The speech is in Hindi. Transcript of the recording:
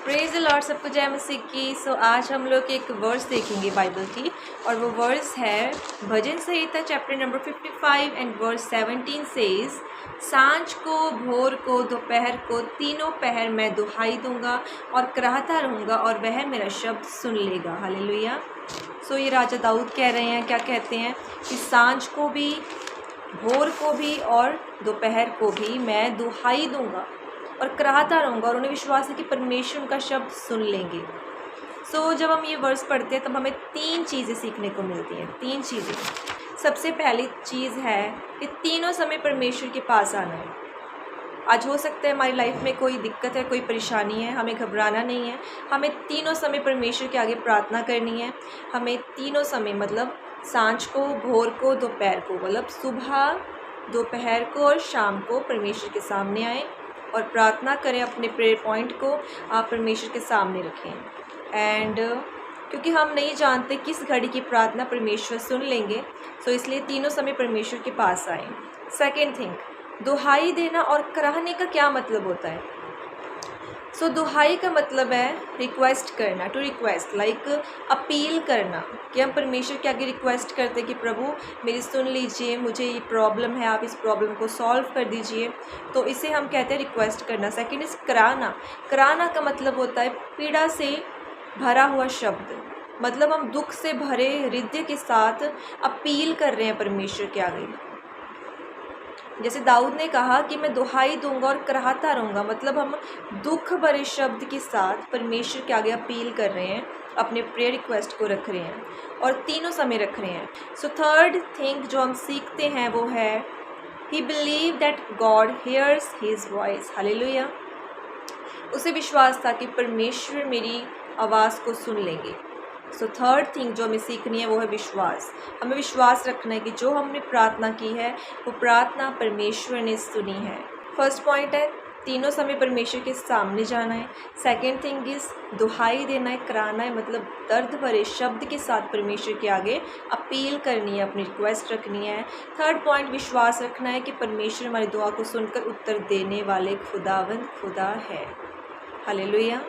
प्रेज द लॉर्ड, सबको जय मसीह की। आज हम लोग एक वर्स देखेंगे बाइबल की, और वो वर्स है भजन संहिता chapter number 55 and verse 17 says, सांझ को, भोर को, दोपहर को, तीनों पहर मैं दुहाई दूंगा और कराहता रहूँगा और वह मेरा शब्द सुन लेगा। हालेलुया। ये राजा दाऊद कह रहे हैं, क्या कहते हैं कि सांझ को भी, भोर को भी और दोपहर को भी मैं दुहाई दूंगा और कराहता रहूँगा, और उन्हें विश्वास है कि परमेश्वर उनका शब्द सुन लेंगे। जब हम ये वर्स पढ़ते हैं तब हमें 3 चीज़ें सीखने को मिलती हैं। 3 चीज़ें। सबसे पहली चीज़ है कि तीनों समय परमेश्वर के पास आना है। आज हो सकता है हमारी लाइफ में कोई दिक्कत है, कोई परेशानी है, हमें घबराना नहीं है। हमें तीनों समय परमेश्वर के आगे प्रार्थना करनी है। हमें तीनों समय मतलब सांझ को, भोर को, दोपहर को, मतलब सुबह, दोपहर को और शाम को परमेश्वर के सामने आएँ और प्रार्थना करें। अपने प्रेयर पॉइंट को आप परमेश्वर के सामने रखें। एंड क्योंकि हम नहीं जानते किस घड़ी की प्रार्थना परमेश्वर सुन लेंगे, इसलिए तीनों समय परमेश्वर के पास आएँ। सेकेंड थिंग, दुहाई देना और कराहने का क्या मतलब होता है? दुहाई का मतलब है रिक्वेस्ट करना, टू रिक्वेस्ट, लाइक अपील करना, कि हम परमेश्वर के आगे रिक्वेस्ट करते हैं कि प्रभु मेरी सुन लीजिए, मुझे ये प्रॉब्लम है, आप इस प्रॉब्लम को सॉल्व कर दीजिए। तो इसे हम कहते हैं रिक्वेस्ट करना। सेकंड इज़ कराना। कराना का मतलब होता है पीड़ा से भरा हुआ शब्द, मतलब हम दुख से भरे हृदय के साथ अपील कर रहे हैं परमेश्वर के आगे। जैसे दाऊद ने कहा कि मैं दुहाई दूंगा और कराहता रहूँगा, मतलब हम दुख भरे शब्द के साथ परमेश्वर के आगे अपील कर रहे हैं, अपने प्रेयर रिक्वेस्ट को रख रहे हैं और तीनों समय रख रहे हैं। थर्ड थिंग जो हम सीखते हैं वो है ही believe that God hairs his voice. Hallelujah. उसे विश्वास था कि परमेश्वर मेरी आवाज़ को सुन लेंगे। थर्ड थिंग जो हमें सीखनी है वो है विश्वास। हमें विश्वास रखना है कि जो हमने प्रार्थना की है वो प्रार्थना परमेश्वर ने सुनी है। फर्स्ट पॉइंट है तीनों समय परमेश्वर के सामने जाना है। सेकंड थिंग इज़ दुहाई देना है, कराना है, मतलब दर्द भरे शब्द के साथ परमेश्वर के आगे अपील करनी है, अपनी रिक्वेस्ट रखनी है। थर्ड पॉइंट विश्वास रखना है कि परमेश्वर हमारी दुआ को सुनकर उत्तर देने वाले खुदावंद खुदा है। हालेलुया।